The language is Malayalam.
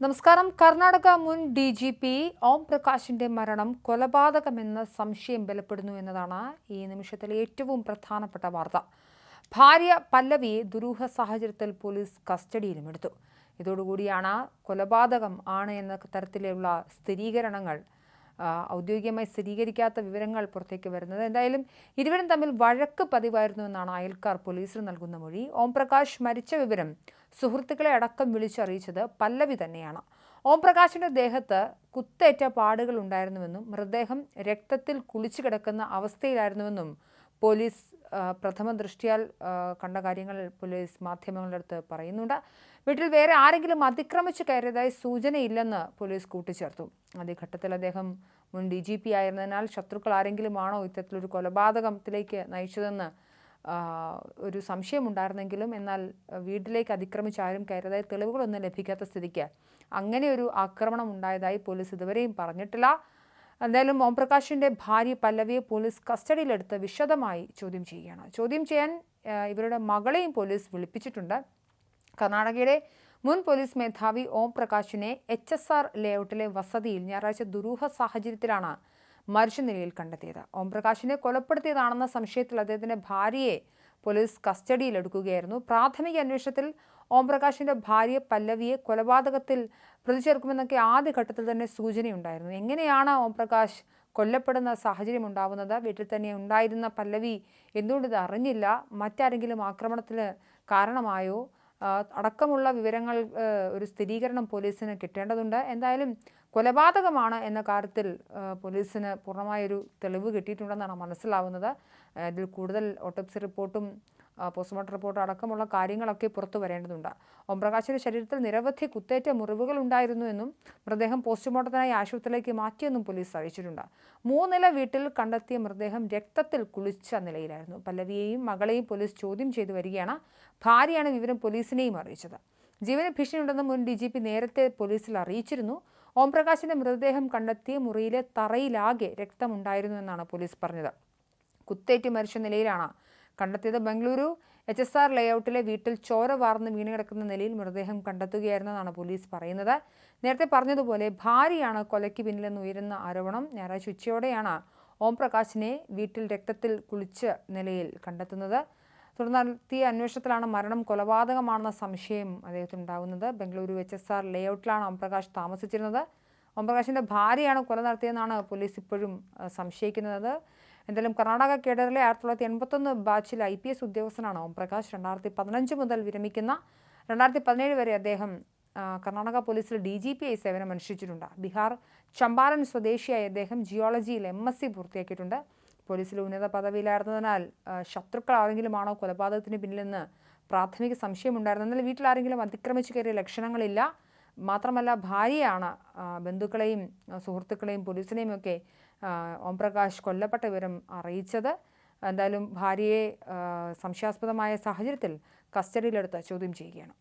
നമസ്കാരം. കർണാടക മുൻ DGP ഓം പ്രകാശിന്റെ മരണം കൊലപാതകമെന്ന സംശയം ബലപ്പെടുന്നു എന്നതാണ് ഈ നിമിഷത്തിലെ ഏറ്റവും പ്രധാനപ്പെട്ട വാർത്ത. ഭാര്യ പല്ലവിയെ ദുരൂഹ സാഹചര്യത്തിൽ പോലീസ് കസ്റ്റഡിയിലുമെടുത്തു. ഇതോടുകൂടിയാണ് കൊലപാതകം ആണ് എന്ന തരത്തിലുള്ള സ്ഥിരീകരണങ്ങൾ, ഔദ്യോഗികമായി സ്ഥിരീകരിക്കാത്ത വിവരങ്ങൾ പുറത്തേക്ക് വരുന്നത്. എന്തായാലും ഇരുവരും തമ്മിൽ വഴക്ക് പതിവായിരുന്നു എന്നാണ് അയൽക്കാർ പോലീസിന് നൽകുന്ന മൊഴി. ഓം പ്രകാശ് മരിച്ച വിവരം സുഹൃത്തുക്കളെ അടക്കം വിളിച്ചറിയിച്ചത് പല്ലവി തന്നെയാണ്. ഓം പ്രകാശിന്റെ ദേഹത്ത് കുത്തേറ്റ പാടുകൾ ഉണ്ടായിരുന്നുവെന്നും മൃതദേഹം രക്തത്തിൽ കുളിച്ചു കിടക്കുന്ന അവസ്ഥയിലായിരുന്നുവെന്നും പോലീസ് പ്രഥമ ദൃഷ്ടിയാൽ കണ്ട കാര്യങ്ങൾ പോലീസ് മാധ്യമങ്ങളുടെ അടുത്ത് പറയുന്നുണ്ട്. വീട്ടിൽ വേറെ ആരെങ്കിലും അതിക്രമിച്ചു കയറിയതായി സൂചനയില്ലെന്ന് പോലീസ് കൂട്ടിച്ചേർത്തു. ആദ്യ ഘട്ടത്തിൽ അദ്ദേഹം മുൻ DGP ആയിരുന്നതിനാൽ ശത്രുക്കൾ ആരെങ്കിലും ആണോ ഇത്തരത്തിലൊരു കൊലപാതകത്തിലേക്ക് നയിച്ചതെന്ന് ഒരു സംശയമുണ്ടായിരുന്നെങ്കിലും, എന്നാൽ വീട്ടിലേക്ക് അതിക്രമിച്ച് ആരും കയറിയതായി തെളിവുകളൊന്നും ലഭിക്കാത്ത സ്ഥിതിക്ക് അങ്ങനെ ഒരു ആക്രമണം ഉണ്ടായതായി പോലീസ് ഇതുവരെയും പറഞ്ഞിട്ടില്ല. എന്തായാലും ഓം പ്രകാശിന്റെ ഭാര്യ പല്ലവിയെ പോലീസ് കസ്റ്റഡിയിലെടുത്ത് വിശദമായി ചോദ്യം ചെയ്യുകയാണ്. ചോദ്യം ചെയ്യാൻ ഇവരുടെ മകളെയും പോലീസ് വിളിപ്പിച്ചിട്ടുണ്ട്. കർണാടകയുടെ മുൻ പോലീസ് മേധാവി ഓം പ്രകാശിനെ HSR ലേഔട്ടിലെ വസതിയിൽ ഞായറാഴ്ച ദുരൂഹ സാഹചര്യത്തിലാണ് മരിച്ച നിലയിൽ കണ്ടെത്തിയത്. ഓം പ്രകാശിനെ കൊലപ്പെടുത്തിയതാണെന്ന സംശയത്തിൽ അദ്ദേഹത്തിന്റെ ഭാര്യയെ പോലീസ് കസ്റ്റഡിയിലെടുക്കുകയായിരുന്നു. പ്രാഥമിക അന്വേഷണത്തിൽ ഓം പ്രകാശിന്റെ ഭാര്യ പല്ലവിയെ കൊലപാതകത്തിൽ പ്രതി ചേർക്കുമെന്നൊക്കെ ആദ്യഘട്ടത്തിൽ തന്നെ സൂചനയുണ്ടായിരുന്നു. എങ്ങനെയാണ് ഓം പ്രകാശ് കൊല്ലപ്പെടുന്ന സാഹചര്യം ഉണ്ടാവുന്നത്? വീട്ടിൽ തന്നെ ഉണ്ടായിരുന്ന പല്ലവി എന്തുകൊണ്ട് ഇത് അറിഞ്ഞില്ല? മറ്റാരെങ്കിലും ആക്രമണത്തിന് കാരണമായോ അടക്കമുള്ള വിവരങ്ങൾ ഒരു സ്ഥിരീകരണം പോലീസിന് കിട്ടേണ്ടതുണ്ട്. എന്തായാലും കൊലപാതകമാണ് എന്ന കാര്യത്തിൽ പോലീസിന് പൂർണ്ണമായൊരു തെളിവ് കിട്ടിയിട്ടുണ്ടെന്നാണ് മനസ്സിലാവുന്നത്. ഇതിൽ കൂടുതൽ ഓട്ടോപ്സി റിപ്പോർട്ടും പോസ്റ്റ്മോർട്ടം റിപ്പോർട്ടും അടക്കമുള്ള കാര്യങ്ങളൊക്കെ പുറത്തു വരേണ്ടതുണ്ട്. ഓം പ്രകാശിന്റെ ശരീരത്തിൽ നിരവധി കുത്തേറ്റ മുറിവുകൾ ഉണ്ടായിരുന്നു എന്നും മൃതദേഹം പോസ്റ്റ്മോർട്ടത്തിനായി ആശുപത്രിയിലേക്ക് മാറ്റിയെന്നും പോലീസ് അറിയിച്ചിട്ടുണ്ട്. 3 നില വീട്ടിൽ കണ്ടെത്തിയ മൃതദേഹം രക്തത്തിൽ കുളിച്ച നിലയിലായിരുന്നു. പല്ലവിയെയും മകളെയും പോലീസ് ചോദ്യം ചെയ്തു വരികയാണ്. ഭാര്യയാണ് വിവരം പോലീസിനെയും അറിയിച്ചത്. ജീവന് ഭീഷണിയുണ്ടെന്ന് മുൻ DGP നേരത്തെ പോലീസിൽ അറിയിച്ചിരുന്നു. ഓം പ്രകാശിന്റെ മൃതദേഹം കണ്ടെത്തിയ മുറിയിലെ തറയിലാകെ രക്തമുണ്ടായിരുന്നു എന്നാണ് പോലീസ് പറഞ്ഞത്. കുത്തേറ്റ് മരിച്ച നിലയിലാണ് കണ്ടെത്തിയത്. ബംഗളൂരു HSR ലേഔട്ടിലെ വീട്ടിൽ ചോര വാർന്ന് വീണുകിടക്കുന്ന നിലയിൽ മൃതദേഹം കണ്ടെത്തുകയായിരുന്നെന്നാണ് പോലീസ് പറയുന്നത്. നേരത്തെ പറഞ്ഞതുപോലെ ഭാര്യയാണ് കൊലയ്ക്ക് പിന്നിലെന്ന് ഉയരുന്ന ആരോപണം. ഞായറാഴ്ച ഉച്ചയോടെയാണ് ഓം പ്രകാശിനെ വീട്ടിൽ രക്തത്തിൽ കുളിച്ച നിലയിൽ കണ്ടെത്തുന്നത്. തുടർന്ന് നടത്തിയ അന്വേഷണത്തിലാണ് മരണം കൊലപാതകമാണെന്ന സംശയം അദ്ദേഹത്തിനുണ്ടാകുന്നത്. ബംഗളൂരു HSR ലേഔട്ടിലാണ് ഓം പ്രകാശ് താമസിച്ചിരുന്നത്. ഓം പ്രകാശിന്റെ ഭാര്യയാണ് കൊല നടത്തിയതെന്നാണ് പോലീസ് ഇപ്പോഴും സംശയിക്കുന്നത്. എന്തായാലും കർണാടക കേഡറിലെ 1981 ബാച്ചിൽ IPS ഉദ്യോഗസ്ഥനാണ് ഓം പ്രകാശ്. 2015 മുതൽ വിരമിക്കുന്ന 2017 വരെ അദ്ദേഹം കർണാടക പോലീസിൽ DGP ആയി സേവനമനുഷ്ഠിച്ചിട്ടുണ്ട്. ബീഹാർ ചമ്പാരൻ സ്വദേശിയായ അദ്ദേഹം ജിയോളജിയിൽ MSc പൂർത്തിയാക്കിയിട്ടുണ്ട്. പോലീസിൽ ഉന്നത പദവിയിലായിരുന്നതിനാൽ ശത്രുക്കൾ ആരെങ്കിലും ആണോ കൊലപാതകത്തിന് പിന്നിലെന്ന് പ്രാഥമിക സംശയമുണ്ടായിരുന്നു. എന്നാൽ വീട്ടിൽ ആരെങ്കിലും അതിക്രമിച്ചു കയറിയ ലക്ഷണങ്ങളില്ല. മാത്രമല്ല ഭാര്യയാണ് ബന്ധുക്കളെയും സുഹൃത്തുക്കളെയും പോലീസിനെയും ഒക്കെ ഓം പ്രകാശ് കൊല്ലപ്പെട്ട വിവരം അറിയിച്ചത്. എന്തായാലും ഭാര്യയെ സംശയാസ്പദമായ സാഹചര്യത്തിൽ കസ്റ്റഡിയിലെടുത്ത് ചോദ്യം ചെയ്യുകയാണ്.